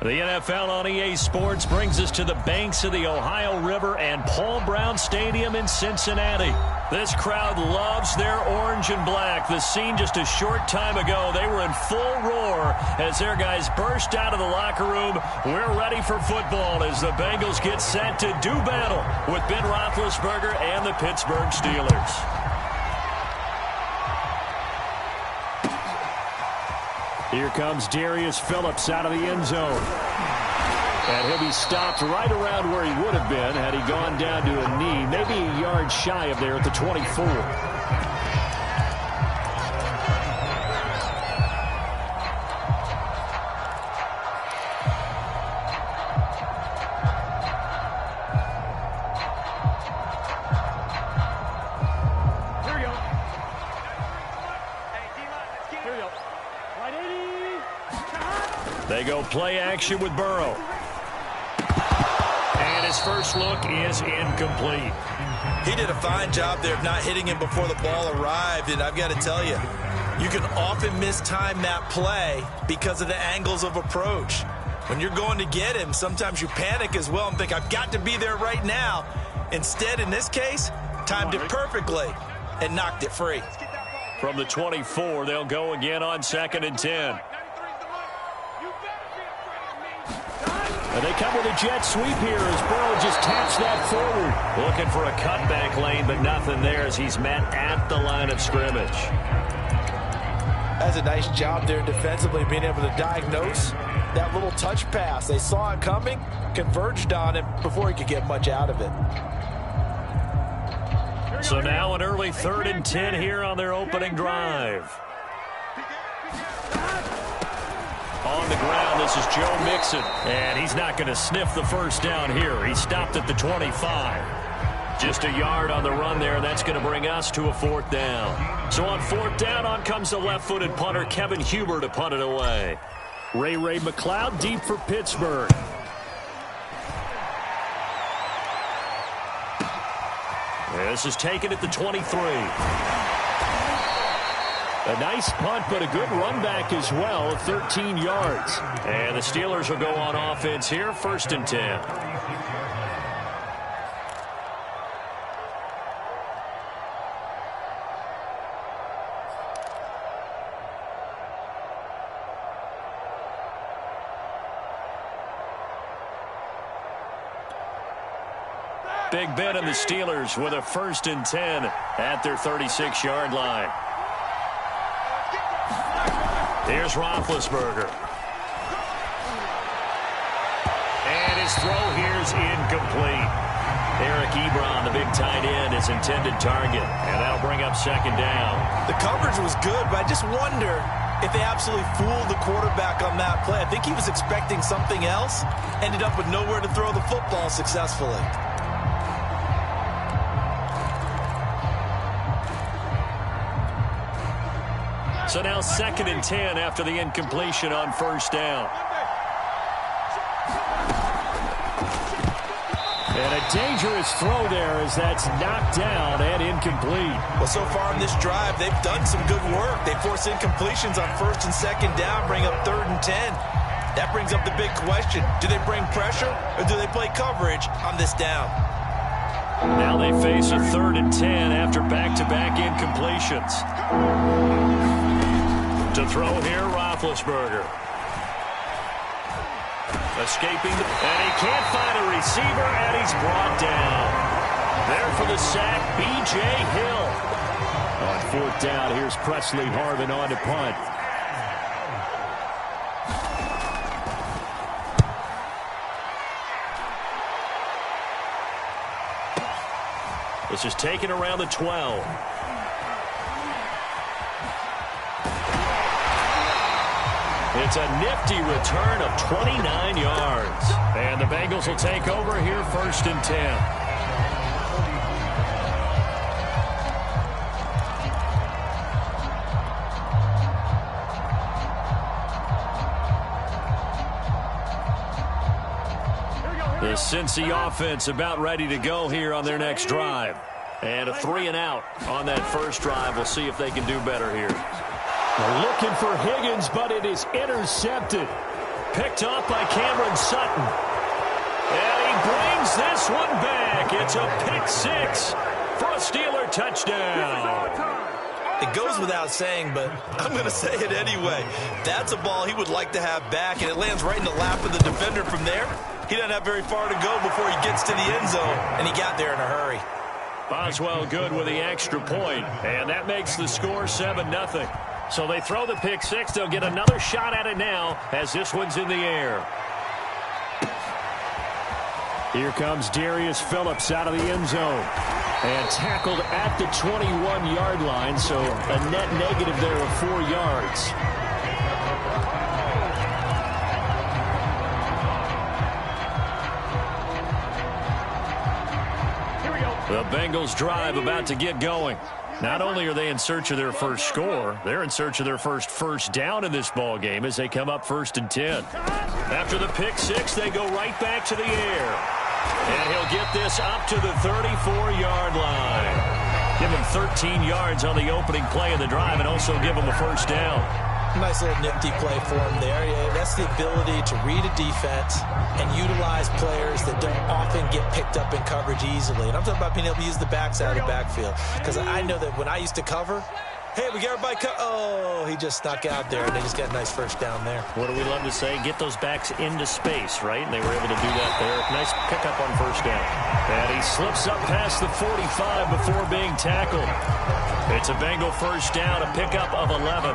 The NFL on EA Sports brings us to the banks of the Ohio River and Paul Brown Stadium in Cincinnati. This crowd loves their orange and black. The scene just a short time ago, they were in full roar as their guys burst out of the locker room. We're ready for football as the Bengals get set to do battle with Ben Roethlisberger and the Pittsburgh Steelers. Here comes Darius Phillips out of the end zone. And he'll be stopped right around where he would have been had he gone down to a knee, maybe a yard shy of there at the 24. They go play action with Burrow. And his first look is incomplete. He did a fine job there of not hitting him before the ball arrived. And I've got to tell you, you can often mistime that play because of the angles of approach. When you're going to get him, sometimes you panic as well and think, I've got to be there right now. Instead, in this case, timed it perfectly and knocked it free. From the 24, they'll go again on 2nd and 10. And they come with a jet sweep here as Burrow just taps that forward. Looking for a cutback lane, but nothing there as he's met at the line of scrimmage. That's a nice job there defensively, being able to diagnose that little touch pass. They saw it coming, converged on it before he could get much out of it. So now an early 3rd and 10 here on their opening drive. On the ground, this is Joe Mixon. And he's not going to sniff the first down here. He stopped at the 25. Just a yard on the run there, and that's going to bring us to a 4th down. So on 4th down, on comes the left-footed punter, Kevin Huber, to punt it away. Ray McLeod deep for Pittsburgh. This is taken at the 23. A nice punt, but a good run back as well, 13 yards. And the Steelers will go on offense here, 1st and 10. Big Ben and the Steelers with a 1st and 10 at their 36-yard line. Here's Roethlisberger. And his throw here is incomplete. Eric Ebron, the big tight end, is intended target. And that'll bring up 2nd down. The coverage was good, but I just wonder if they absolutely fooled the quarterback on that play. I think he was expecting something else. Ended up with nowhere to throw the football successfully. So now 2nd and 10 after the incompletion on 1st down. And a dangerous throw there as that's knocked down and incomplete. Well, so far in this drive, they've done some good work. They force incompletions on 1st and 2nd down, bring up 3rd and 10. That brings up the big question. Do they bring pressure or do they play coverage on this down? Now they face a 3rd and 10 after back-to-back incompletions. To throw here, Roethlisberger. Escaping, and he can't find a receiver, and he's brought down. There for the sack, B.J. Hill. On 4th down, here's Presley Harvin on to punt. This is taken around the 12. It's a nifty return of 29 yards. And the Bengals will take over here, 1st and 10. The Cincy offense about ready to go here on their next drive. And a 3-and-out on that first drive. We'll see if they can do better here. They're looking for Higgins, but it is intercepted. Picked off by Cameron Sutton. And he brings this one back. It's a pick six for a Steeler touchdown. It goes without saying, but I'm going to say it anyway. That's a ball he would like to have back, and it lands right in the lap of the defender from there. He doesn't have very far to go before he gets to the end zone, and he got there in a hurry. Boswell good with the extra point, and that makes the score 7-0. So they throw the pick six. They'll get another shot at it now as this one's in the air. Here comes Darius Phillips out of the end zone. And tackled at the 21-yard line, so a net negative there of 4 yards. The Bengals drive about to get going. Not only are they in search of their first score, they're in search of their first down in this ball game as they come up 1st and 10. After the pick six, they go right back to the air. And he'll get this up to the 34-yard line. Give him 13 yards on the opening play of the drive and also give him a first down. Nice little nifty play for him there. Yeah, that's the ability to read a defense and utilize players that don't often get picked up in coverage easily. And I'm talking about being able to use the backside of the backfield. Because I know that when I used to cover, hey, we got everybody oh, he just snuck out there, and they just got a nice first down there. What do we love to say? Get those backs into space, right? And they were able to do that there. Nice pickup on first down. And he slips up past the 45 before being tackled. It's a Bengal first down, a pickup of 11.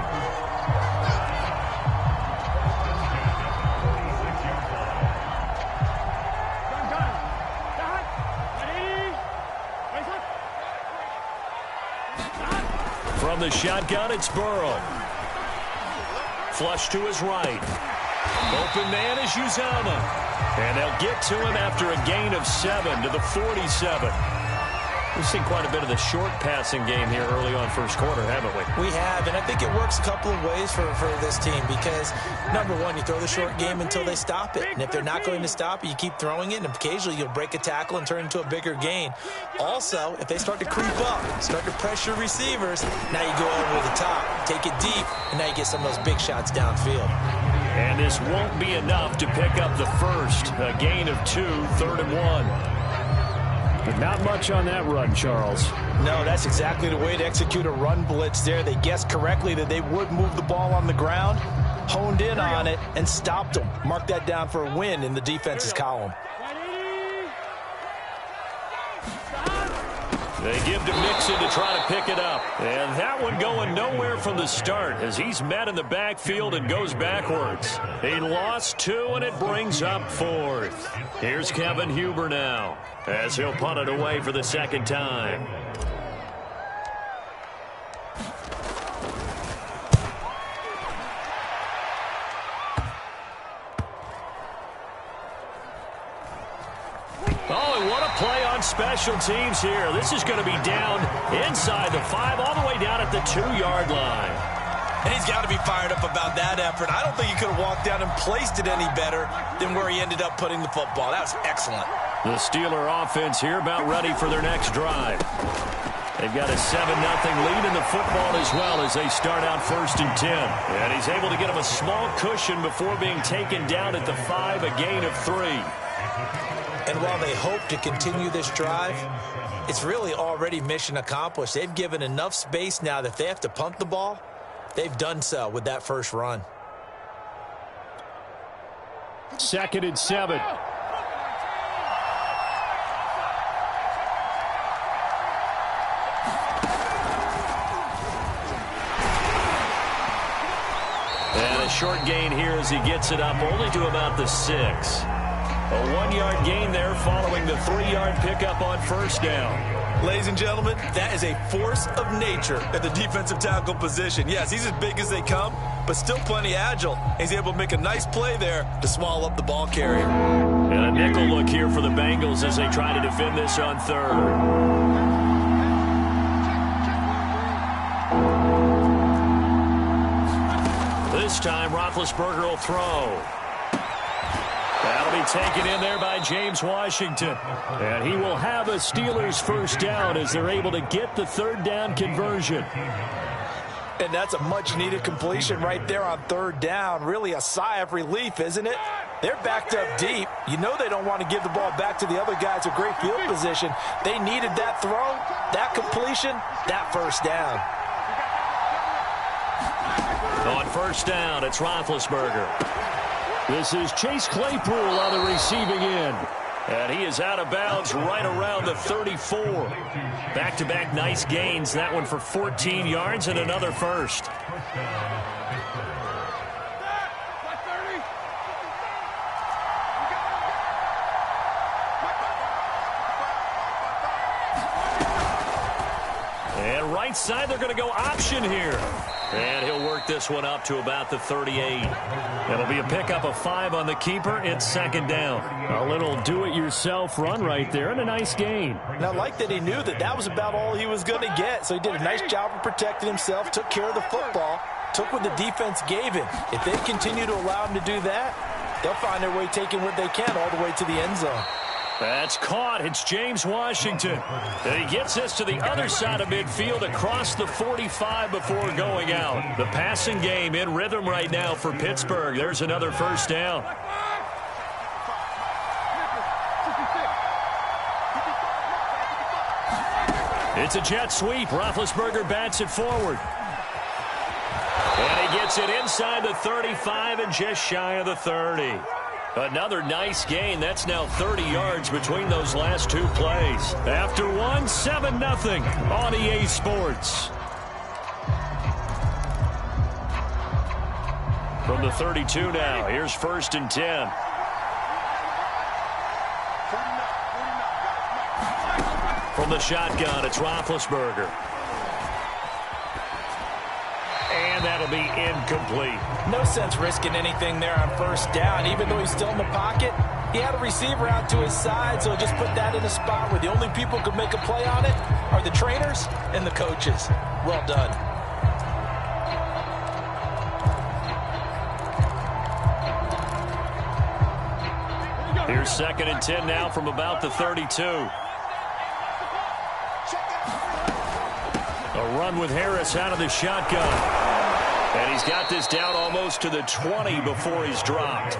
From the shotgun, it's Burrow. Flush to his right. Open man is Uzama. And they'll get to him after a gain of 7 to the 47. We've seen quite a bit of the short passing game here early on first quarter, haven't we? We have, and I think it works a couple of ways for this team because, number one, you throw the short game until they stop it. And if they're not going to stop it, you keep throwing it, and occasionally you'll break a tackle and turn into a bigger gain. Also, if they start to creep up, start to pressure receivers, now you go over the top, take it deep, and now you get some of those big shots downfield. And this won't be enough to pick up the first. A gain of 2, 3rd and 1. But not much on that run, Charles. No, that's exactly the way to execute a run blitz there. They guessed correctly that they would move the ball on the ground, honed in on it, and stopped them. Mark that down for a win in the defense's column. They give to Mixon to try to pick it up. And that one going nowhere from the start as he's met in the backfield and goes backwards. He lost 2, and it brings up 4th. Here's Kevin Huber now as he'll punt it away for the second time. Oh, and what a play on special teams here. This is going to be down inside the 5, all the way down at the 2-yard line. And he's got to be fired up about that effort. I don't think he could have walked down and placed it any better than where he ended up putting the football. That was excellent. The Steeler offense here about ready for their next drive. They've got a 7-0 lead in the football as well as they start out 1st and 10. And he's able to get him a small cushion before being taken down at the 5, a gain of 3. And while they hope to continue this drive, it's really already mission accomplished. They've given enough space now that if they have to punt the ball, they've done so with that first run. 2nd and 7. And a short gain here as he gets it up only to about the 6. A 1-yard gain there following the 3-yard pickup on first down. Ladies and gentlemen, that is a force of nature at the defensive tackle position. Yes, he's as big as they come, but still plenty agile. He's able to make a nice play there to swallow up the ball carrier. And a nickel look here for the Bengals as they try to defend this on 3rd. This time, Roethlisberger will throw. That'll be taken in there by James Washington. And he will have a Steelers first down as they're able to get the 3rd down conversion. And that's a much-needed completion right there on third down. Really a sigh of relief, isn't it? They're backed up deep. You know they don't want to give the ball back to the other guys with great field position. They needed that throw, that completion, that first down. On first down, it's Roethlisberger. This is Chase Claypool on the receiving end. And he is out of bounds right around the 34. Back-to-back nice gains. That one for 14 yards and another first. And right side, they're going to go option here. And he'll work this one up to about the 38. It'll be a pickup of 5 on the keeper. It's second down. A little do-it-yourself run right there and a nice gain. And I like that he knew that that was about all he was going to get. So he did a nice job of protecting himself, took care of the football, took what the defense gave him. If they continue to allow him to do that, they'll find their way taking what they can all the way to the end zone. That's caught. It's James Washington. And he gets this to the other side of midfield across the 45 before going out. The passing game in rhythm right now for Pittsburgh. There's another first down. It's a jet sweep. Roethlisberger bats it forward. And he gets it inside the 35 and just shy of the 30. Another nice gain. That's now 30 yards between those last two plays. After one, 7-0 on EA Sports. From the 32 now, here's first and 10. From the shotgun, it's Roethlisberger. And that'll be incomplete. No sense risking anything there on first down. Even though he's still in the pocket, he had a receiver out to his side, so just put that in a spot where the only people who could make a play on it are the trainers and the coaches. Well done. Here's second and 10 now from about the 32. A run with Harris out of the shotgun. And he's got this down almost to the 20 before he's dropped.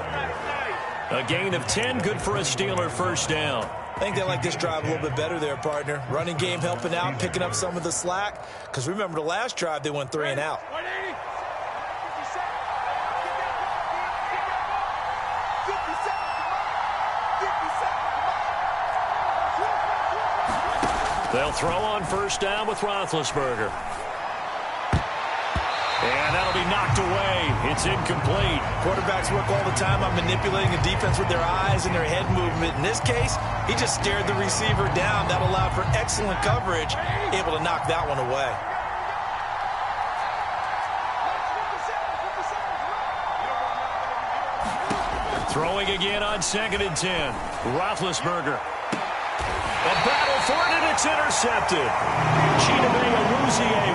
A gain of 10, good for a Steeler first down. I think they like this drive a little bit better there, partner. Running game helping out, picking up some of the slack. Because remember the last drive, they went 3 and out. They'll throw on first down with Roethlisberger. And that'll be knocked away. It's incomplete. Quarterbacks work all the time on manipulating a defense with their eyes and their head movement. In this case, he just stared the receiver down. That allowed for excellent coverage, able to knock that one away. Throwing again on second and 10. Roethlisberger. A battle for it, and it's intercepted. Chidobe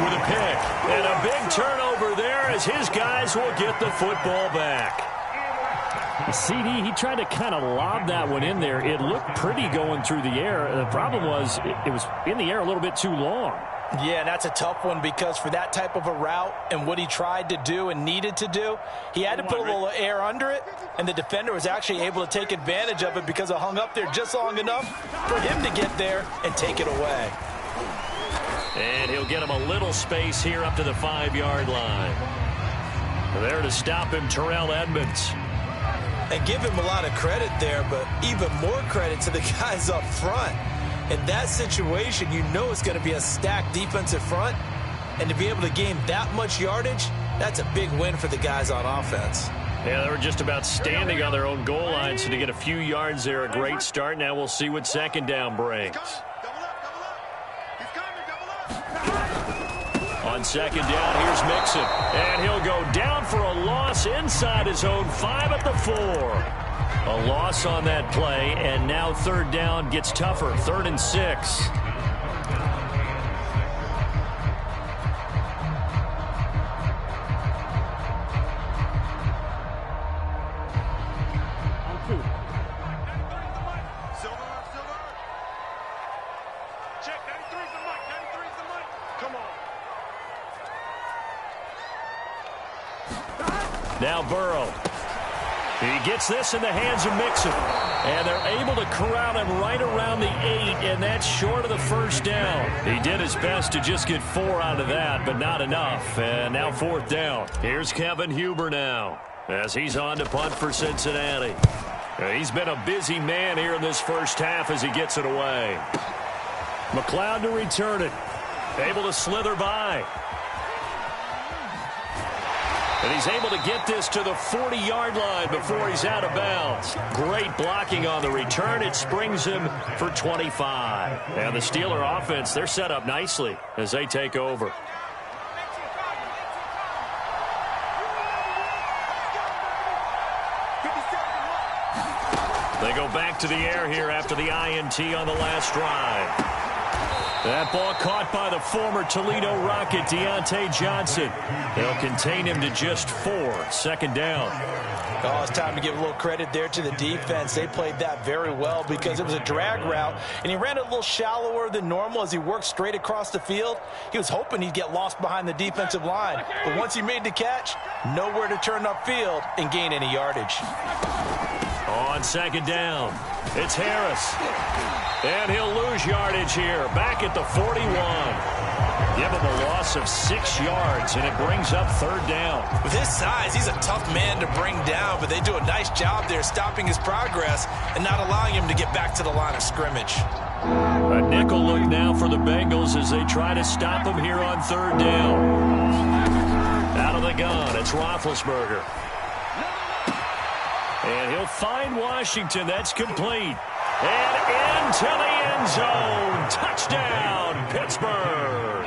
with a pick. And a big turnover there as his guys will get the football back. CD, he tried to kind of lob that one in there. It looked pretty going through the air. The problem was it was in the air a little bit too long. Yeah, that's a tough one because for that type of a route and what he tried to do and needed to do, he had to put a little air under it, and the defender was actually able to take advantage of it because it hung up there just long enough for him to get there and take it away. And he'll get him a little space here up to the 5-yard line. There to stop him, Terrell Edmonds. And give him a lot of credit there, but even more credit to the guys up front. In that situation, you know it's going to be a stacked defensive front. And to be able to gain that much yardage, that's a big win for the guys on offense. Yeah, they were just about standing on their own goal line, so to get a few yards there, a great start. Now we'll see what second down brings. On second down, here's Mixon. And he'll go down for a loss inside his own 5 at the 4. A loss on that play, and now third down gets tougher. 3rd and 6. Now Burrow. He gets this in the hands of Mixon. And they're able to corral him right around the 8, and that's short of the first down. He did his best to just get 4 out of that, but not enough. And now 4th down. Here's Kevin Huber now as he's on to punt for Cincinnati. He's been a busy man here in this first half as he gets it away. McLeod to return it. Able to slither by. And he's able to get this to the 40-yard line before he's out of bounds. Great blocking on the return. It springs him for 25. And the Steeler offense, they're set up nicely as they take over. They go back to the air here after the INT on the last drive. That ball caught by the former Toledo Rocket, Deontay Johnson. They'll contain him to just 4. 2nd down. Oh, it's time to give a little credit there to the defense. They played that very well because it was a drag route, and he ran it a little shallower than normal as he worked straight across the field. He was hoping he'd get lost behind the defensive line, but once he made the catch, nowhere to turn upfield and gain any yardage. On 2nd down, it's Harris. And he'll lose yardage here, back at the 41. Give him a loss of 6 yards, and it brings up 3rd down. With his size, he's a tough man to bring down, but they do a nice job there stopping his progress and not allowing him to get back to the line of scrimmage. A nickel look now for the Bengals as they try to stop him here on 3rd down. Out of the gun, it's Roethlisberger. And he'll find Washington. That's complete. And into the end zone. Touchdown, Pittsburgh.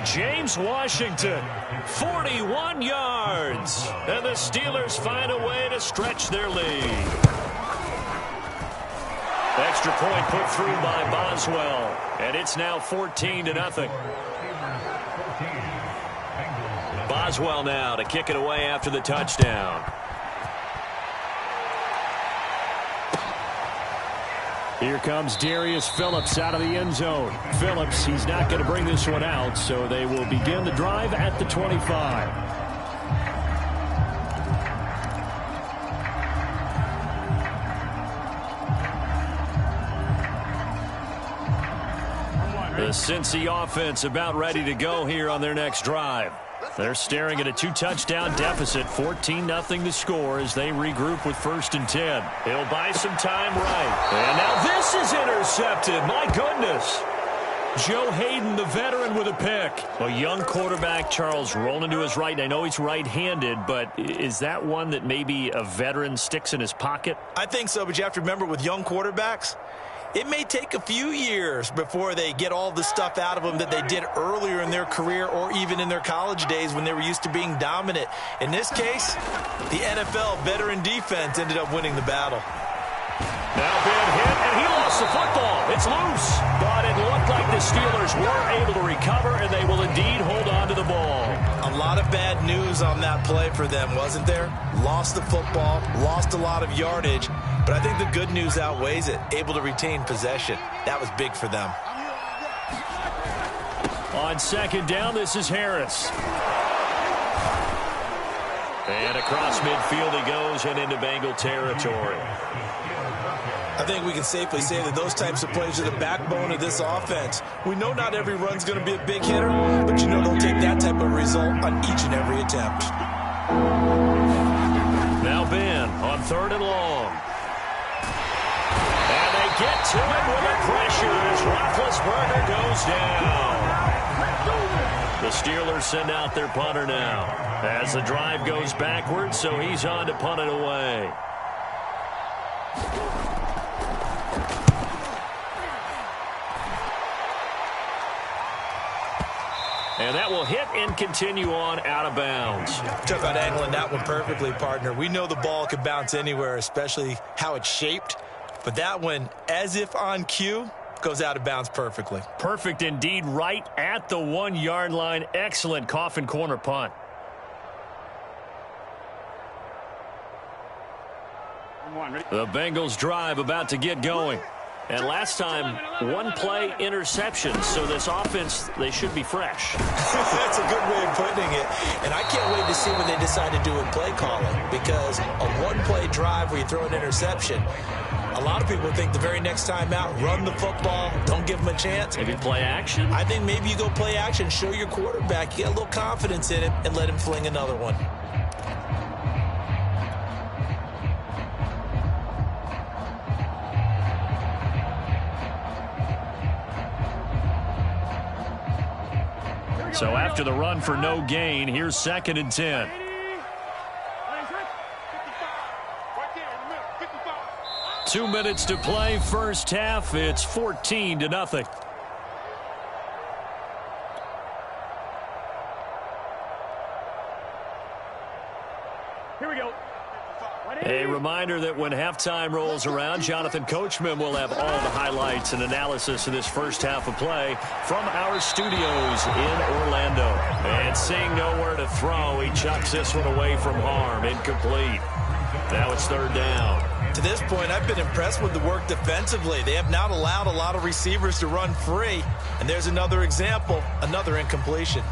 James Washington, 41 yards. And the Steelers find a way to stretch their lead. Extra point put through by Boswell. And it's now 14-0. Boswell now to kick it away after the touchdown. Here comes Darius Phillips out of the end zone. Phillips, he's not going to bring this one out, so they will begin the drive at the 25. The Cincy offense about ready to go here on their next drive. They're staring at a 2-touchdown deficit, 14-0 the score as they regroup with 1st and 10. He'll buy some time right. And now this is intercepted. My goodness. Joe Hayden, the veteran, with a pick. A young quarterback, Charles, rolling to his right. And I know he's right-handed, but is that one that maybe a veteran sticks in his pocket? I think so, but you have to remember with young quarterbacks, it may take a few years before they get all the stuff out of them that they did earlier in their career or even in their college days when they were used to being dominant. In this case, the NFL veteran defense ended up winning the battle. Now big hit, and he lost the football. It's loose, but it looked like the Steelers were able to recover, and they will indeed hold on to the ball. A lot of bad news on that play for them, wasn't there? Lost the football, lost a lot of yardage, but I think the good news outweighs it. Able to retain possession. That was big for them. On 2nd down, this is Harris. And across midfield he goes and into Bengal territory. I think we can safely say that those types of plays are the backbone of this offense. We know not every run's going to be a big hitter, but you know they'll take that type of result on each and every attempt. Now Ben on 3rd and long. And they get to it with the pressure as Roethlisberger goes down. The Steelers send out their punter now as the drive goes backwards, so he's on to punt it away. And that will hit and continue on out of bounds. Talk about angling that one perfectly, partner. We know the ball could bounce anywhere, especially how it's shaped. But that one, as if on cue, goes out of bounds perfectly. Perfect indeed, right at the 1-yard line. Excellent coffin corner punt. The Bengals drive about to get going. And last time, one play interception. So this offense, they should be fresh. That's a good way of putting it. And I can't wait to see what they decide to do with play calling. Because a one-play drive where you throw an interception, a lot of people think the very next time out, run the football, don't give them a chance. Maybe play action? I think maybe you go play action, show your quarterback, you get a little confidence in him, and let him fling another one. So after the run for no gain, here's 2nd and 10. Two minutes to play, first half. It's 14-0. Here we go. A reminder that when halftime rolls around, Jonathan Coachman will have all the highlights and analysis of this first half of play from our studios in Orlando. And seeing nowhere to throw, he chucks this one away from harm. Incomplete. Now it's 3rd down. To this point, I've been impressed with the work defensively. They have not allowed a lot of receivers to run free. And there's another example, another incompletion.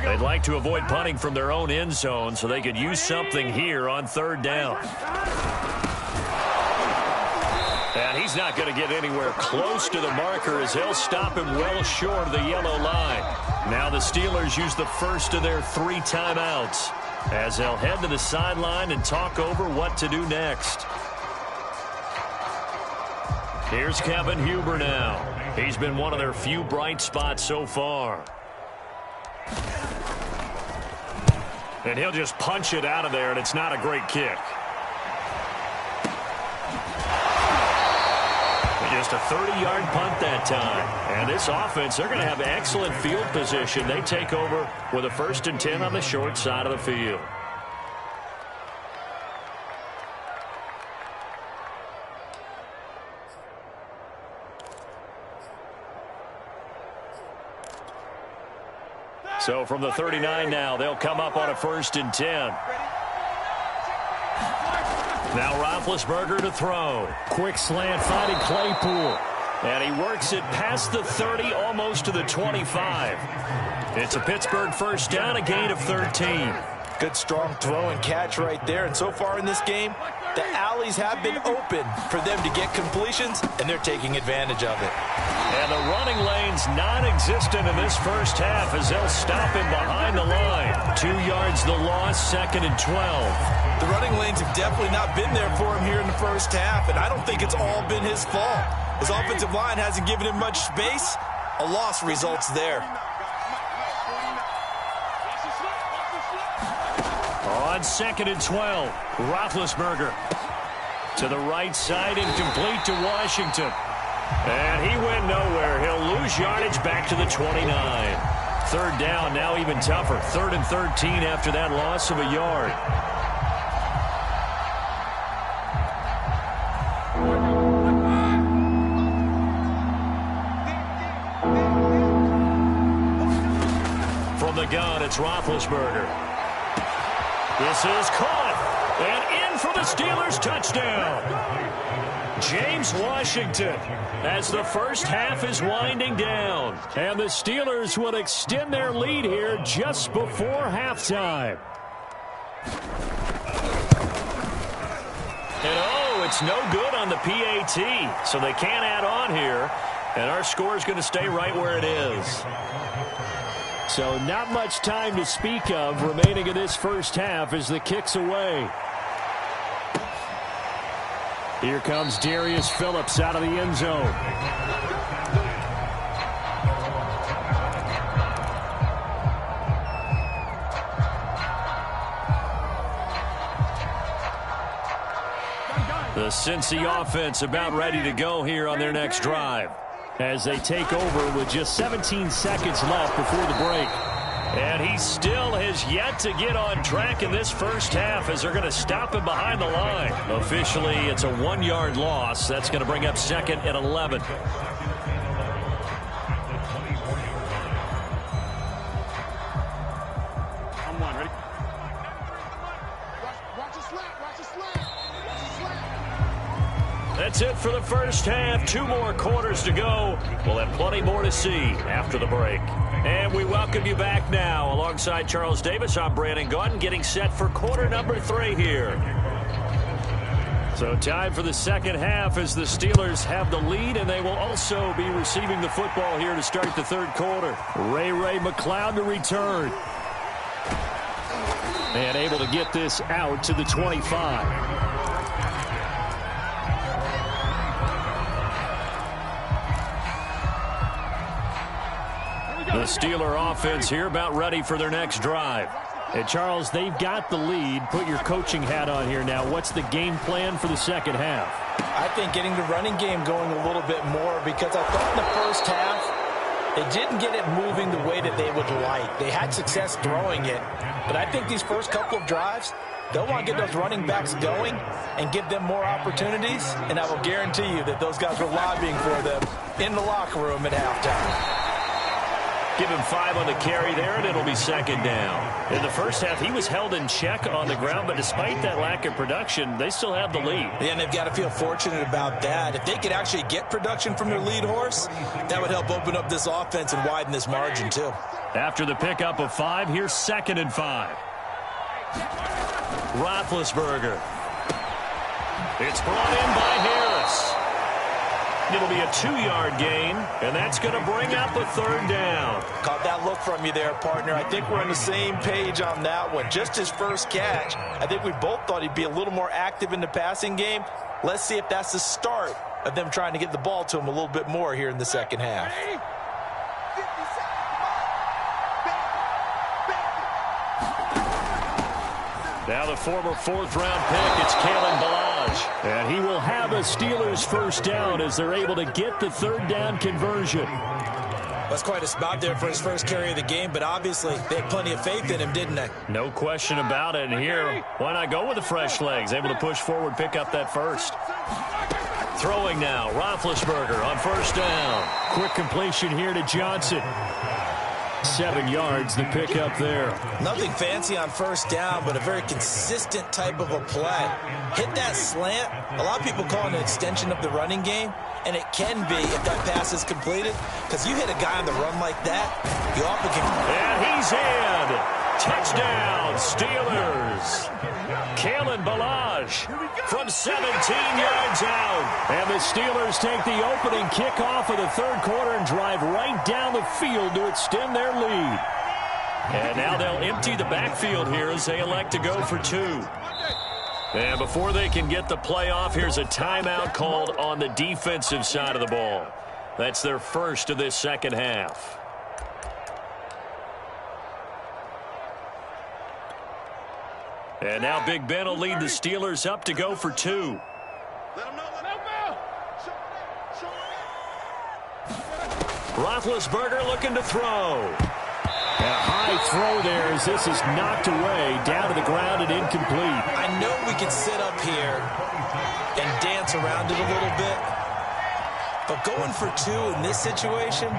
They'd like to avoid punting from their own end zone so they could use something here on 3rd down. And he's not going to get anywhere close to the marker as they'll stop him well short of the yellow line. Now the Steelers use the first of their 3 timeouts as they'll head to the sideline and talk over what to do next. Here's Kevin Huber now. He's been one of their few bright spots so far. And he'll just punch it out of there, and it's not a great kick. Just a 30-yard punt that time. And this offense, they're going to have excellent field position. They take over with a 1st and 10 on the short side of the field. So from the 39 now, they'll come up on a 1st and 10. Now Roethlisberger to throw. Quick slant finding Claypool. And he works it past the 30, almost to the 25. It's a Pittsburgh first down, a gain of 13. Good strong throw and catch right there. And so far in this game, the alleys have been open for them to get completions, and they're taking advantage of it. And the running lane's non-existent in this first half as they'll stop him behind the line. 2 yards the loss, 2nd and 12. The running lanes have definitely not been there for him here in the first half, and I don't think it's all been his fault. His offensive line hasn't given him much space. A loss results there. On 2nd and 12, Roethlisberger to the right side, incomplete to Washington. And he went nowhere. He'll lose yardage back to the 29. 3rd down, now even tougher. 3rd and 13 after that loss of a yard. From the gun, it's Roethlisberger. This is caught, and in for the Steelers touchdown. James Washington as the first half is winding down. And the Steelers will extend their lead here just before halftime. And oh, it's no good on the PAT, so they can't add on here. And our score is going to stay right where it is. So not much time to speak of remaining in this first half as the kick's away. Here comes Darius Phillips out of the end zone. The Cincy offense about ready to go here on their next drive as they take over with just 17 seconds left before the break. And he still has yet to get on track in this first half as they're going to stop him behind the line. Officially, it's a 1-yard loss. That's going to bring up 2nd and 11. That's it for the first half. 2 more quarters to go. We'll have plenty more to see after the break. And we welcome you back now. Alongside Charles Davis, I'm Brandon Gaudin, getting set for quarter number 3 here. So time for the second half as the Steelers have the lead, and they will also be receiving the football here to start the third quarter. Ray McCloud to return. And able to get this out to the 25. The Steeler offense here about ready for their next drive. And Charles, they've got the lead. Put your coaching hat on here now. What's the game plan for the second half? I think getting the running game going a little bit more, because I thought in the first half they didn't get it moving the way that they would like. They had success throwing it, but I think these first couple of drives, they'll want to get those running backs going and give them more opportunities, and I will guarantee you that those guys were lobbying for them in the locker room at halftime. Give him 5 on the carry there, and it'll be second down. In the first half, he was held in check on the ground, but despite that lack of production, they still have the lead. Yeah, and they've got to feel fortunate about that. If they could actually get production from their lead horse, that would help open up this offense and widen this margin, too. After the pickup of 5, here's 2nd and 5. Roethlisberger. It's brought in by Harris. It'll be a 2-yard gain, and that's going to bring up a 3rd down. Caught that look from you there, partner. I think we're on the same page on that one. Just his first catch, I think we both thought he'd be a little more active in the passing game. Let's see if that's the start of them trying to get the ball to him a little bit more here in the second half. Now the former 4th-round pick, it's Kalen Ballage. And he will have a Steelers first down as they're able to get the 3rd down conversion. That's quite a spot there for his first carry of the game, but obviously they had plenty of faith in him, didn't they? No question about it. And here, why not go with the fresh legs? Able to push forward, pick up that first. Throwing now, Roethlisberger on first down. Quick completion here to Johnson. 7 yards, the pickup there. Nothing fancy on first down, but a very consistent type of a play. Hit that slant. A lot of people call it an extension of the running game, and it can be if that pass is completed, because you hit a guy on the run like that, you often can. And he's in. Touchdown, Steelers. Kalen Ballage from 17 yards out. And the Steelers take the opening kickoff of the third quarter and drive right down the field to extend their lead. And now they'll empty the backfield here as they elect to go for 2. And before they can get the play off, here's a timeout called on the defensive side of the ball. That's their first of this second half. And now Big Ben will lead the Steelers up to go for 2. Roethlisberger looking to throw. And a high throw there as this is knocked away, down to the ground and incomplete. I know we could sit up here and dance around it a little bit, but going for 2 in this situation,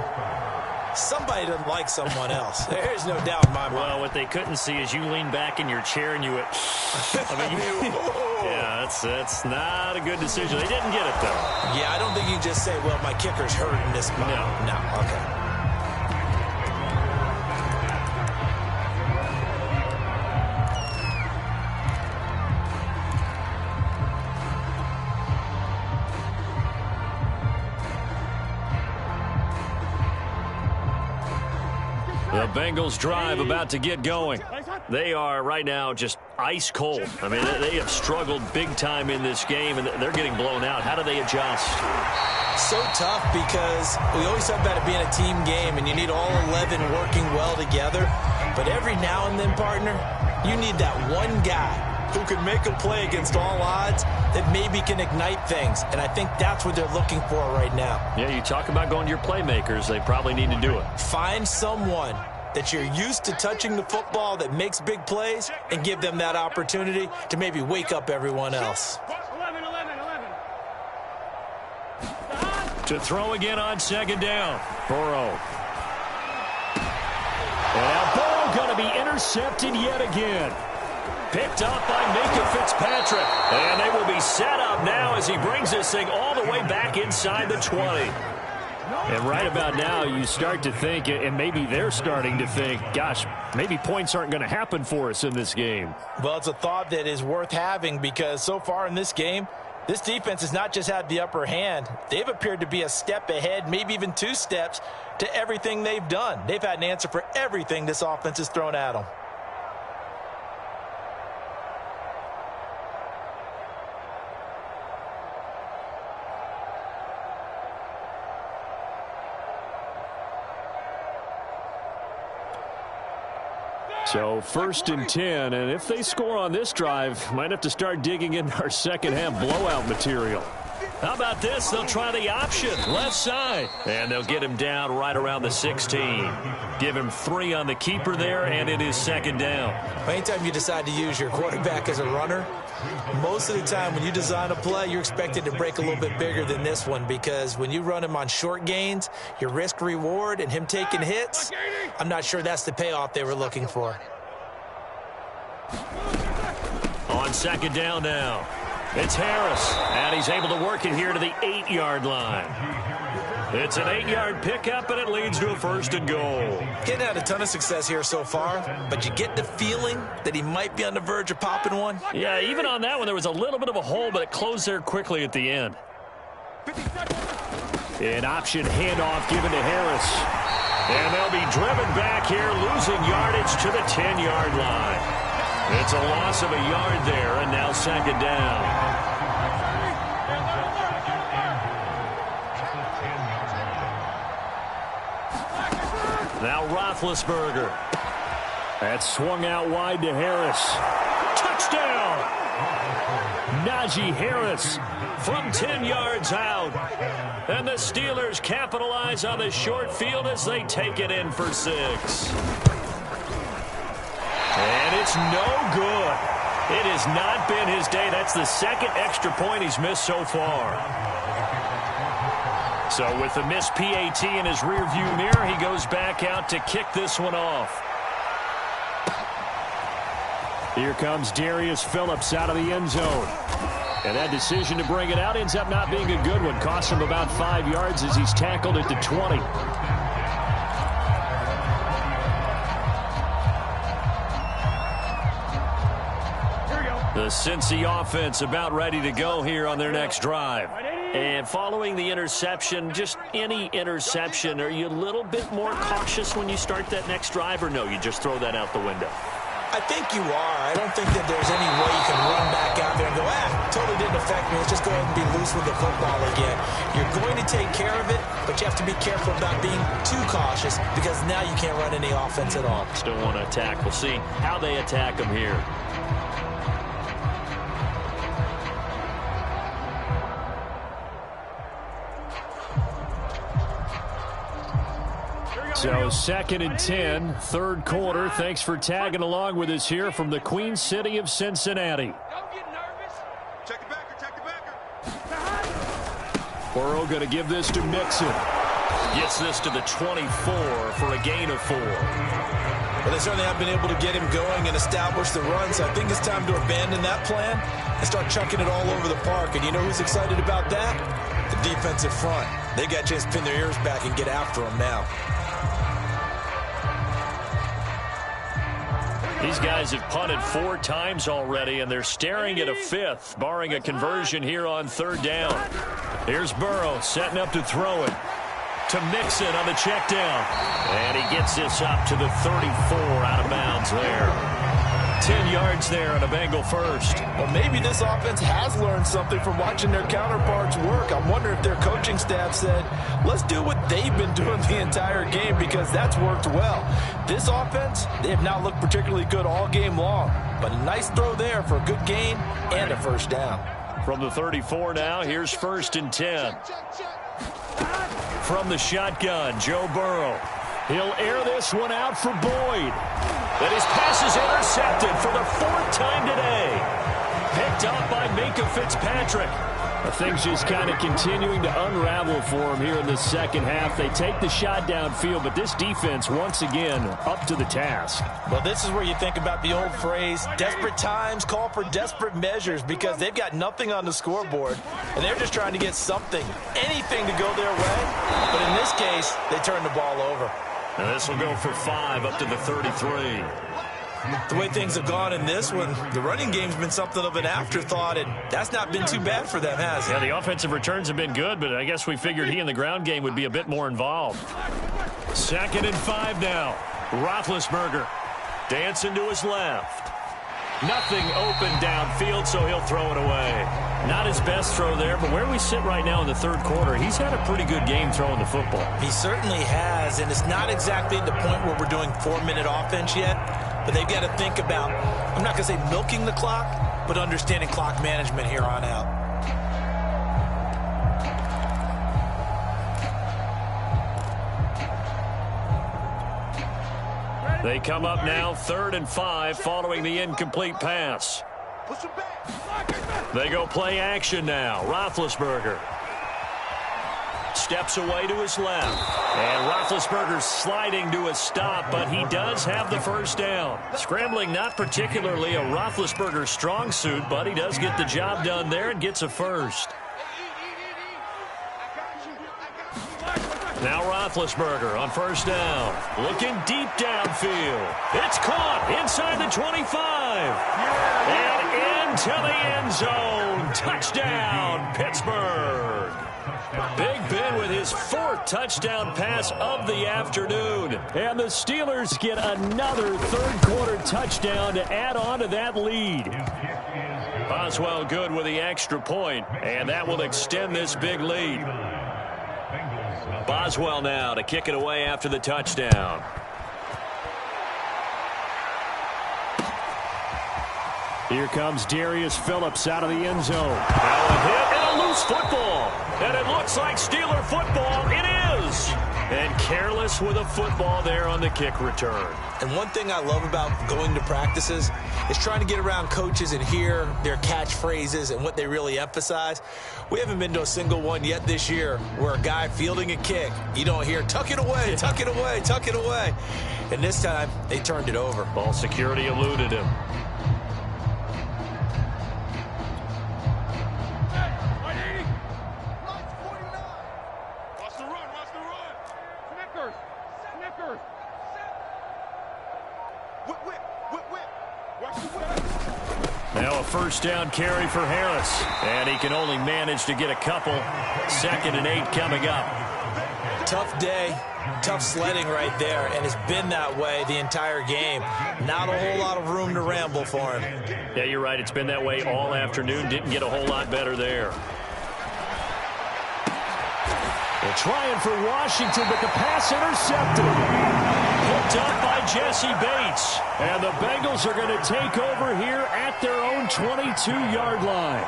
somebody doesn't like someone else. There's no doubt in my mind. Well, what they couldn't see is you lean back in your chair and you went, yeah, that's not a good decision. They didn't get it, though. Yeah, I don't think you can just say, well, my kicker's hurt in this spot. No, okay. The Bengals drive about to get going. They are right now just ice cold. I mean, they have struggled big time in this game, and they're getting blown out. How do they adjust? So tough because we always talk about it being a team game, and you need all 11 working well together. But every now and then, partner, you need that one guy who can make a play against all odds that maybe can ignite things. And I think that's what they're looking for right now. Yeah, you talk about going to your playmakers. They probably need to do it. Find someone that you're used to touching the football that makes big plays and give them that opportunity to maybe wake up everyone else. 11. To throw again on second down. Burrow. And now Burrow going to be intercepted yet again. picked up by Minka Fitzpatrick. And they will be set up now as he brings this thing all the way back inside the 20. And right about now, you start to think, and maybe they're starting to think, gosh, maybe points aren't going to happen for us in this game. Well, it's a thought that is worth having because so far in this game, this defense has not just had the upper hand. They've appeared to be a step ahead, maybe even 2 steps to everything they've done. They've had an answer for everything this offense has thrown at them. So 1st and 10, and if they score on this drive, might have to start digging in our second half blowout material. How about this? They'll try the option, left side. And they'll get him down right around the 16. Give him 3 on the keeper there, and it is 2nd down. Anytime you decide to use your quarterback as a runner, most of the time when you design a play, you're expected to break a little bit bigger than this one because when you run him on short gains, your risk-reward and him taking hits, I'm not sure that's the payoff they were looking for. On 2nd down now, it's Harris, and he's able to work it here to the 8-yard line. It's an 8-yard pickup, and it leads to a 1st and goal. Getting had a ton of success here so far, but you get the feeling that he might be on the verge of popping one. Yeah, even on that one, there was a little bit of a hole, but it closed there quickly at the end. An option handoff given to Harris. And they'll be driven back here, losing yardage to the 10-yard line. It's a loss of a yard there, and now 2nd down. Now Roethlisberger. That's swung out wide to Harris. Touchdown! Najee Harris from 10 yards out. And the Steelers capitalize on the short field as they take it in for 6. And it's no good. It has not been his day. That's the 2nd extra point he's missed so far. So with the missed PAT in his rearview mirror, he goes back out to kick this one off. Here comes Darius Phillips out of the end zone. And that decision to bring it out ends up not being a good one. Costs him about 5 yards as he's tackled at the 20. The Cincy offense about ready to go here on their next drive. And following the interception, just any interception, are you a little bit more cautious when you start that next drive, or no, you just throw that out the window? I think you are. I don't think that there's any way you can run back out there and go, totally didn't affect me. Let's just go ahead and be loose with the football again. You're going to take care of it, but you have to be careful about being too cautious because now you can't run any offense at all. Still want to attack. We'll see how they attack them here. So 2nd and 10, 3rd quarter. Thanks for tagging along with us here from the Queen City of Cincinnati. Don't get nervous. Check the backer. Burrow going to give this to Mixon. Gets this to the 24 for a gain of 4. Well, they certainly have been able to get him going and establish the run, so I think it's time to abandon that plan and start chucking it all over the park. And you know who's excited about that? The defensive front. They got a chance to pin their ears back and get after him now. These guys have punted 4 times already, and they're staring at a 5th, barring a conversion here on 3rd down. Here's Burrow setting up to throw it to Mixon on the check down. And he gets this up to the 34 out of bounds there. 10 yards there on a Bengal first. Well, maybe this offense has learned something from watching their counterparts work. I'm wondering if their coaching staff said, let's do what they've been doing the entire game because that's worked well. This offense, they have not looked particularly good all game long. But a nice throw there for a good gain and a 1st down. From the 34 now, here's 1st and 10. From the shotgun, Joe Burrow. He'll air this one out for Boyd. And his pass is intercepted for the 4th time today. Picked up by Minka Fitzpatrick. Things just kind of continuing to unravel for him here in the second half. They take the shot downfield, but this defense, once again, up to the task. Well, this is where you think about the old phrase, desperate times call for desperate measures, because they've got nothing on the scoreboard, and they're just trying to get something, anything to go their way. But in this case, they turn the ball over. Now this will go for 5 up to the 33. The way things have gone in this one, the running game's been something of an afterthought, and that's not been too bad for them, has it? Yeah, the offensive returns have been good, but I guess we figured he in the ground game would be a bit more involved. 2nd and 5 now. Roethlisberger dancing to his left. Nothing open downfield, so he'll throw it away. Not his best throw there, but where we sit right now in the third quarter, he's had a pretty good game throwing the football. He certainly has, and it's not exactly at the point where we're doing 4-minute offense yet. But they've got to think about, I'm not going to say milking the clock, but understanding clock management here on out. They come up now 3rd and 5 following the incomplete pass. They go play action now. Roethlisberger steps away to his left. And Roethlisberger's sliding to a stop, but he does have the first down. Scrambling not particularly a Roethlisberger strong suit, but he does get the job done there and gets a first. Now Roethlisberger on first down. Looking deep downfield. It's caught inside the 25. And into the end zone. Touchdown, Pittsburgh. Big Ben with his 4th touchdown pass of the afternoon. And the Steelers get another third-quarter touchdown to add on to that lead. Boswell good with the extra point, and that will extend this big lead. Boswell now to kick it away after the touchdown. Here comes Darius Phillips out of the end zone. Now a hit and a loose football. And it looks like Steeler football. It is. And careless with a football there on the kick return. And one thing I love about going to practices is trying to get around coaches and hear their catchphrases and what they really emphasize. We haven't been to a single one yet this year where a guy fielding a kick, you don't hear, tuck it away, tuck it away, tuck it away. And this time, they turned it over. Ball security eluded him. Now a first down carry for Harris. And he can only manage to get a couple. 2nd and 8 coming up. Tough day, tough sledding right there, and it's been that way the entire game. Not a whole lot of room to ramble for him. Yeah, you're right. It's been that way all afternoon. Didn't get a whole lot better there. They're trying for Washington, but the pass intercepted. Picked up by Jesse Bates. And the Bengals are going to take over here at their own 22-yard line.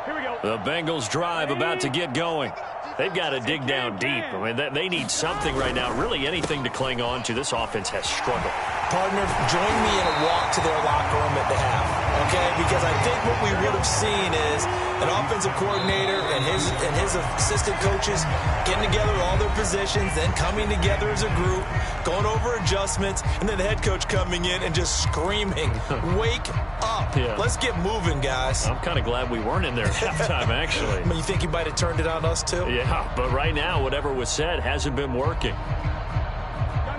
Here we go. The Bengals drive about to get going. They've got to dig down deep. I mean, they need something right now, really anything to cling on to. This offense has struggled. Partner, join me in a walk to their locker room at the half, okay? Because I think what we would have seen is an offensive coordinator and his assistant coaches getting together all their positions, then coming together as a group, going over adjustments, and then the head coach coming in and just screaming, wake up. Yeah. Let's get moving, guys. I'm kind of glad we weren't in there at halftime, actually. You think he might have turned it on us, too? Yeah, but right now, whatever was said hasn't been working.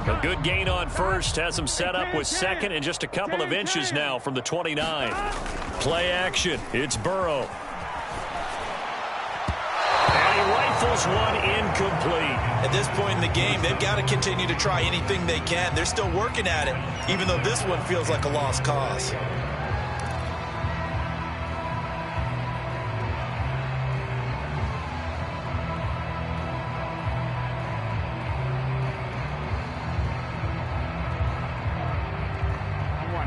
A good gain on first, has him set up with 2nd and just a couple of inches now from the 29. Play action, it's Burrow. And he rifles one incomplete. At this point in the game, they've got to continue to try anything they can. They're still working at it, even though this one feels like a lost cause.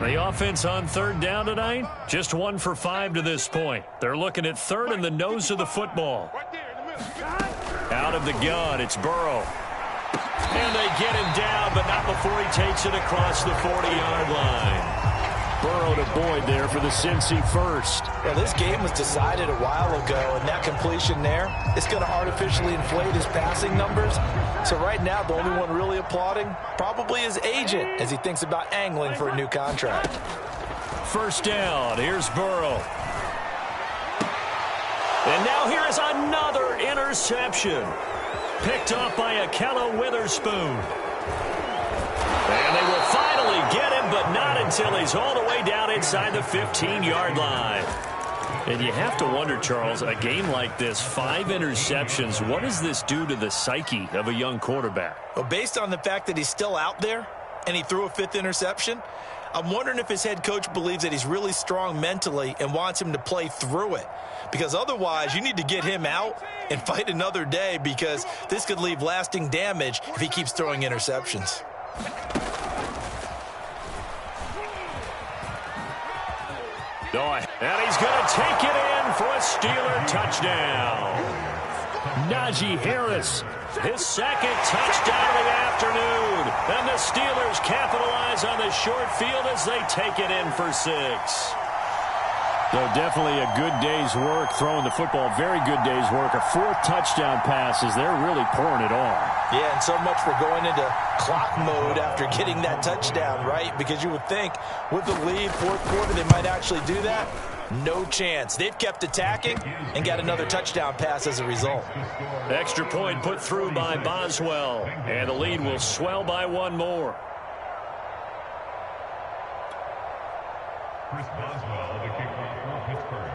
The offense on 3rd down tonight, just 1 for 5 to this point. They're looking at 3rd and the nose of the football. Out of the gun, it's Burrow. And they get him down, but not before he takes it across the 40-yard line. Burrow to Boyd there for the Cincy first. Well, this game was decided a while ago, and that completion there is going to artificially inflate his passing numbers. So right now, the only one really applauding probably his agent as he thinks about angling for a new contract. First down, here's Burrow. And now here is another interception. Picked off by Akello Witherspoon. And they will finally get him, but not until he's all the way down inside the 15-yard line. And you have to wonder, Charles, a game like this, 5 interceptions, what does this do to the psyche of a young quarterback? Well, based on the fact that he's still out there and he threw a 5th interception, I'm wondering if his head coach believes that he's really strong mentally and wants him to play through it. Because otherwise, you need to get him out and fight another day, because this could leave lasting damage if he keeps throwing interceptions. And he's going to take it in for a Steeler touchdown. Najee Harris, his second touchdown of the afternoon. And the Steelers capitalize on the short field as they take it in for 6. So definitely a good day's work throwing the football. Very good day's work. A 4th touchdown pass as they're really pouring it on. Yeah, and so much for going into clock mode after getting that touchdown, right? Because you would think with the lead, 4th quarter, they might actually do that. No chance. They've kept attacking and got another touchdown pass as a result. Extra point put through by Boswell. And the lead will swell by 1 more. Chris Boswell, the kickoff for Pittsburgh.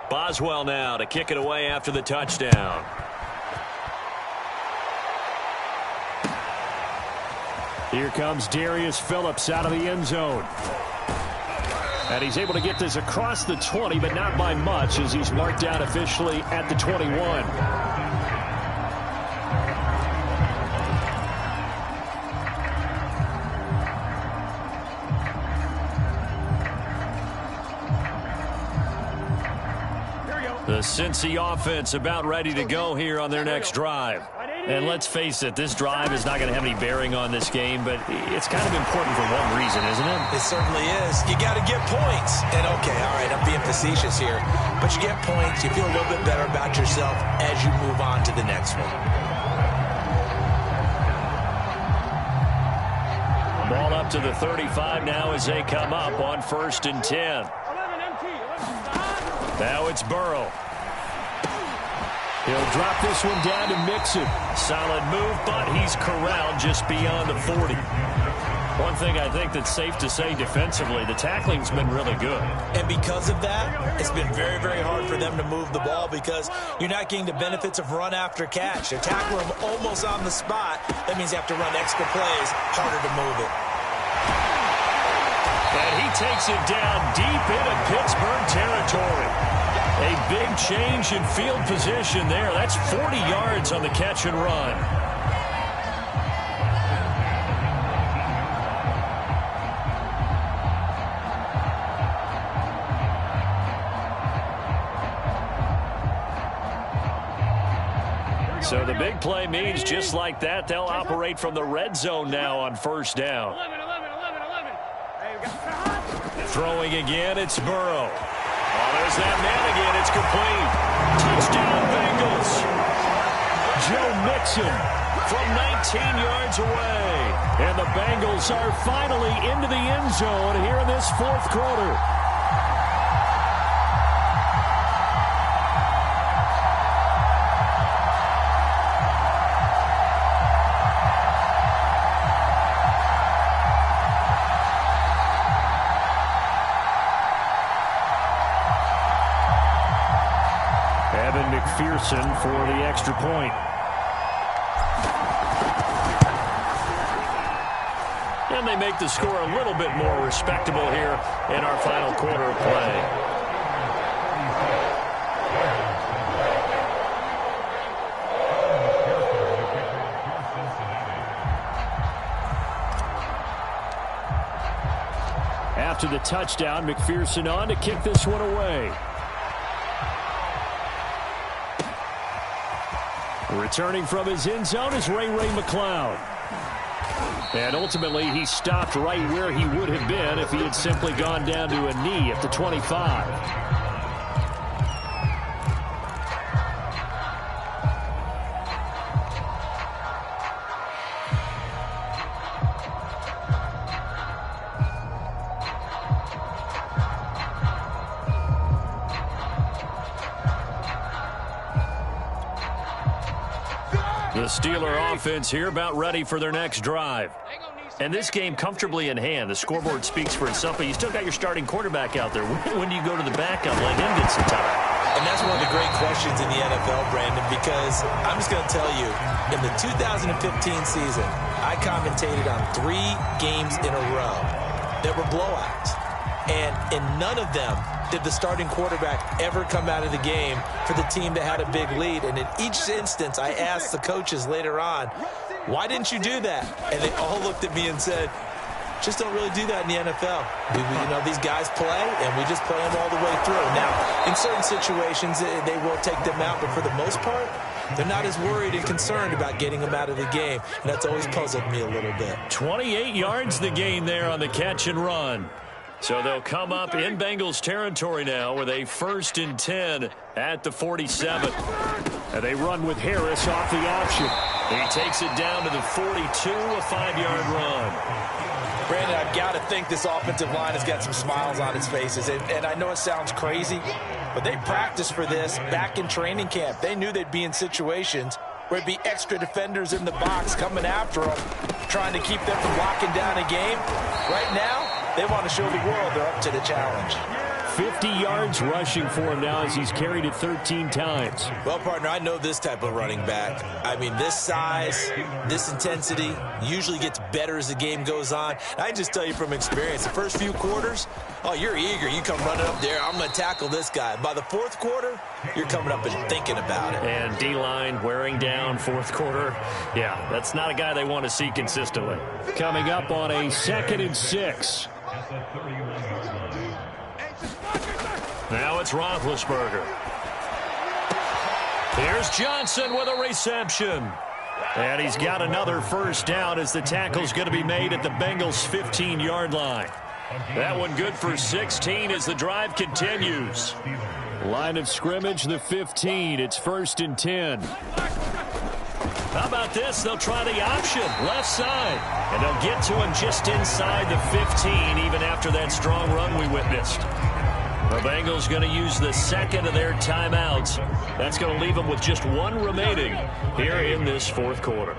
Boswell now to kick it away after the touchdown. Here comes Darius Phillips out of the end zone. And he's able to get this across the 20, but not by much, as he's marked down officially at the 21. The Cincy offense about ready to go here on their next drive. And let's face it, this drive is not going to have any bearing on this game, but it's kind of important for one reason, isn't it? It certainly is. You got to get points. And, okay, all right, I'm being facetious here. But you get points, you feel a little bit better about yourself as you move on to the next one. Ball up to the 35 now as they come up on 1st and 10. Now it's Burrow. He'll drop this one down to Mixon. Solid move, but he's corralled just beyond the 40. One thing I think that's safe to say defensively, the tackling's been really good. And because of that, it's been very, very hard for them to move the ball, because you're not getting the benefits of run after catch. They're tackling them almost on the spot. That means you have to run extra plays, harder to move it. And he takes it down deep into Pittsburgh territory. A big change in field position there. That's 40 yards on the catch and run. So the big play means just like that, they'll operate from the red zone now on 1st down. Throwing again, it's Burrow. Oh, there's that man again. It's complete. Touchdown, Bengals. Joe Mixon from 19 yards away. And the Bengals are finally into the end zone here in this 4th quarter. McPherson for the extra point. And they make the score a little bit more respectable here in our final quarter of play. After to the touchdown. McPherson on to kick this one away. Returning from his end zone is Ray McCloud. And ultimately, he stopped right where he would have been if he had simply gone down to a knee at the 25. The Steeler offense here about ready for their next drive. And this game comfortably in hand. The scoreboard speaks for itself, but you still got your starting quarterback out there. When do you go to the backup and let him get some time? And that's one of the great questions in the NFL, Brandon, because I'm just going to tell you, in the 2015 season, I commentated on 3 games in a row that were blowouts. And in none of them did the starting quarterback ever come out of the game for the team that had a big lead. And in each instance, I asked the coaches later on, why didn't you do that? And they all looked at me and said, just don't really do that in the NFL. These guys play, and we just play them all the way through. Now, in certain situations, they will take them out, but for the most part, they're not as worried and concerned about getting them out of the game. And that's always puzzled me a little bit. 28 yards the gain there on the catch and run. So they'll come up in Bengals territory now with a 1st and 10 at the 47. And they run with Harris off the option. He takes it down to the 42, a 5-yard run. Brandon, I've got to think this offensive line has got some smiles on its faces. And I know it sounds crazy, but they practiced for this back in training camp. They knew they'd be in situations where it'd be extra defenders in the box coming after them, trying to keep them from locking down a game. Right now, they want to show the world they're up to the challenge. 50 yards rushing for him now as he's carried it 13 times. Well, partner, I know this type of running back. I mean, this size, this intensity usually gets better as the game goes on. I just tell you from experience, the first few quarters, oh, you're eager. You come running up there, I'm going to tackle this guy. By the 4th quarter, you're coming up and thinking about it. And D-line wearing down 4th quarter. Yeah, that's not a guy they want to see consistently. Coming up on a 2nd and 6. Now it's Roethlisberger. Here's Johnson with a reception. And he's got another first down as the tackle's going to be made at the Bengals' 15-yard line. That one good for 16 as the drive continues. Line of scrimmage, the 15. It's 1st and 10. How about this? They'll try the option, left side. And they'll get to him just inside the 15, even after that strong run we witnessed. The Bengals going to use the 2nd of their timeouts. That's going to leave them with just 1 remaining here in this 4th quarter.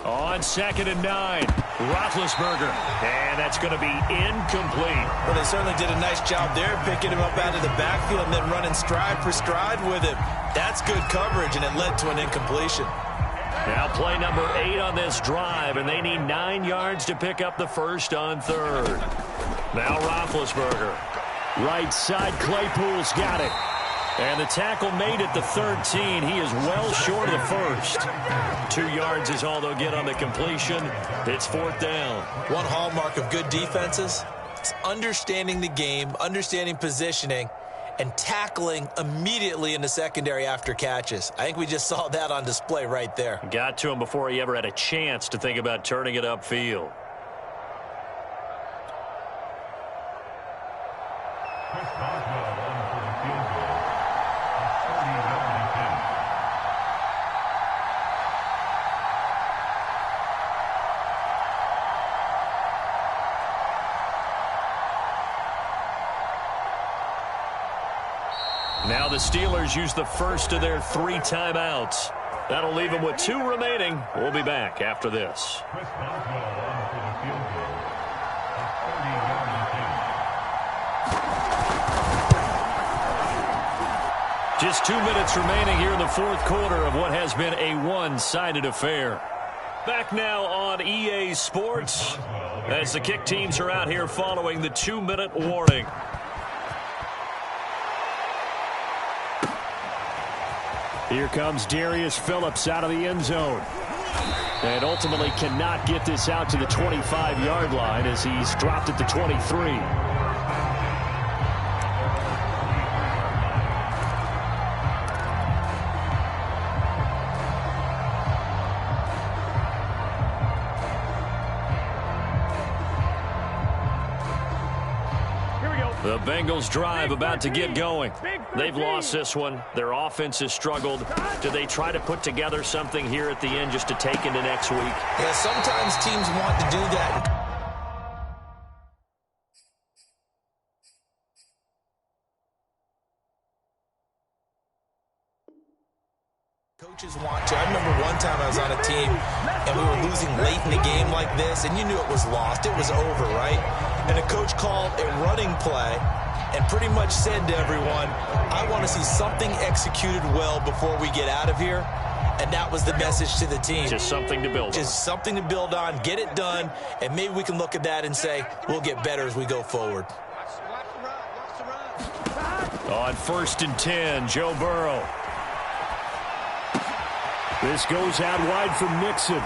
On 2nd and 9, Roethlisberger. And that's going to be incomplete. Well, they certainly did a nice job there, picking him up out of the backfield and then running stride for stride with him. That's good coverage, and it led to an incompletion. Now play number 8 on this drive, and they need 9 yards to pick up the first on 3rd. Now Roethlisberger. Right side, Claypool's got it. And the tackle made at the 13. He is well short of the first. 2 yards is all they'll get on the completion. It's 4th down. One hallmark of good defenses is understanding the game, understanding positioning, and tackling immediately in the secondary after catches. I think we just saw that on display right there. Got to him before he ever had a chance to think about turning it upfield. Now the Steelers use the first of their 3 timeouts. That'll leave them with 2 remaining. We'll be back after this. Just 2 minutes remaining here in the 4th quarter of what has been a one-sided affair. Back now on EA Sports as the kick teams are out here following the 2-minute warning. Here comes Darius Phillips out of the end zone. And ultimately cannot get this out to the 25-yard line as he's dropped at the 23. The Bengals drive about to get going. They've lost this one. Their offense has struggled. Do they try to put together something here at the end just to take into next week? Yeah, sometimes teams want to do that. Coaches want to. I remember one time I was on a team and we were losing late in the game like this, and you knew it was lost. It was over, right? And a coach called a running play and pretty much said to everyone, I want to see something executed well before we get out of here. And that was the message to the team. Just something to build on. Just something to build on, get it done, and maybe we can look at that and say, we'll get better as we go forward. On 1st and 10, Joe Burrow. This goes out wide for Mixon.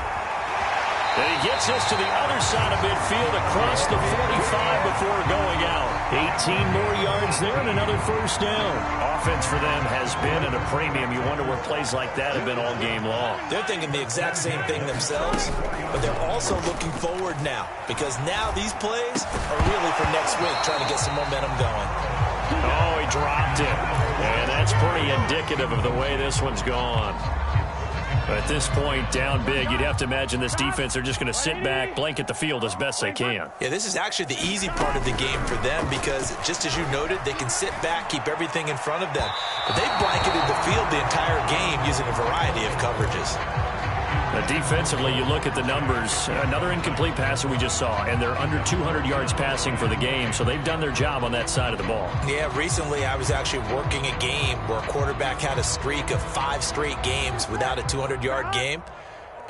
And he gets us to the other side of midfield across the 45 before going out. 18 more yards there and another first down. Offense for them has been at a premium. You wonder where plays like that have been all game long. They're thinking the exact same thing themselves, but they're also looking forward now because now these plays are really for next week, trying to get some momentum going. Oh, he dropped it. And that's pretty indicative of the way this one's gone. At this point, down big, you'd have to imagine this defense, they're just going to sit back, blanket the field as best they can. Yeah, this is actually the easy part of the game for them because, just as you noted, they can sit back, keep everything in front of them. But they've blanketed the field the entire game using a variety of coverages. Defensively, you look at the numbers, another incomplete passer we just saw, and they're under 200 yards passing for the game, so they've done their job on that side of the ball. Yeah, recently I was actually working a game where a quarterback had a streak of 5 straight games without a 200-yard game,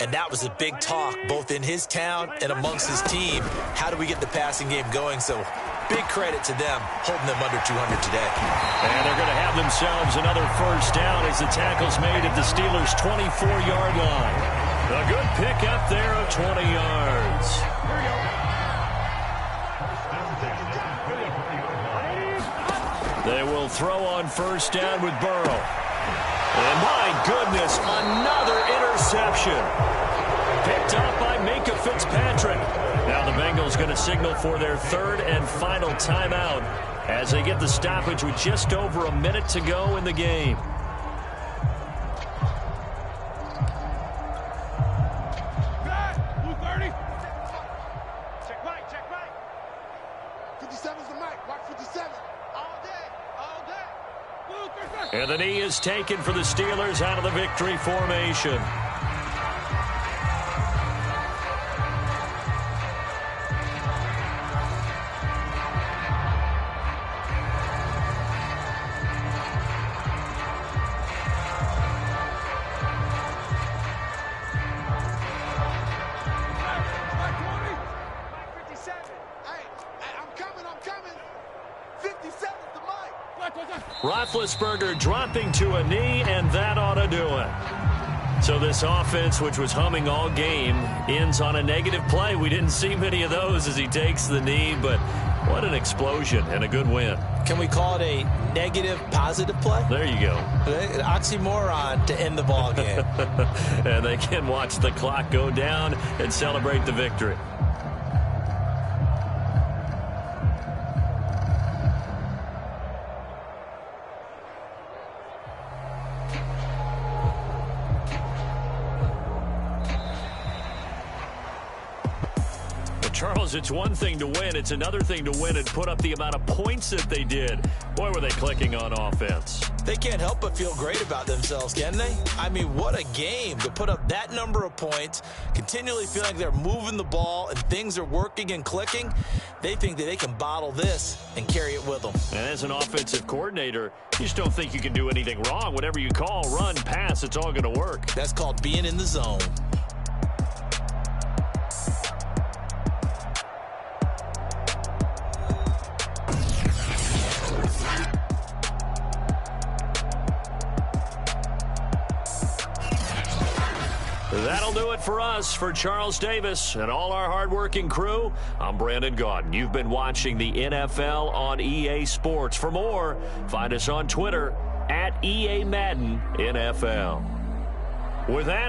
and that was a big talk both in his town and amongst his team. How do we get the passing game going? So big credit to them holding them under 200 today. And they're going to have themselves another first down as the tackle's made at the Steelers' 24-yard line. A good pick up there of 20 yards. They will throw on first down with Burrow. And my goodness, another interception. Picked up by Minka Fitzpatrick. Now the Bengals going to signal for their third and final timeout as they get the stoppage with just over a minute to go in the game. And the knee is taken for the Steelers out of the victory formation. Roethlisberger dropping to a knee, and that ought to do it. So this offense, which was humming all game, ends on a negative play. We didn't see many of those as he takes the knee, but what an explosion and a good win. Can we call it a negative positive play? There you go. An oxymoron to end the ball game. And they can watch the clock go down and celebrate the victory. Charles, it's one thing to win. It's another thing to win and put up the amount of points that they did. Boy, were they clicking on offense. They can't help but feel great about themselves, can they? I mean, what a game to put up that number of points, continually feeling like they're moving the ball and things are working and clicking. They think that they can bottle this and carry it with them. And as an offensive coordinator, you just don't think you can do anything wrong. Whatever you call, run, pass, it's all going to work. That's called being in the zone. That'll do it for us. For Charles Davis and all our hardworking crew, I'm Brandon Gaudin. You've been watching the NFL on EA Sports. For more, find us on Twitter @EA Madden NFL. With that,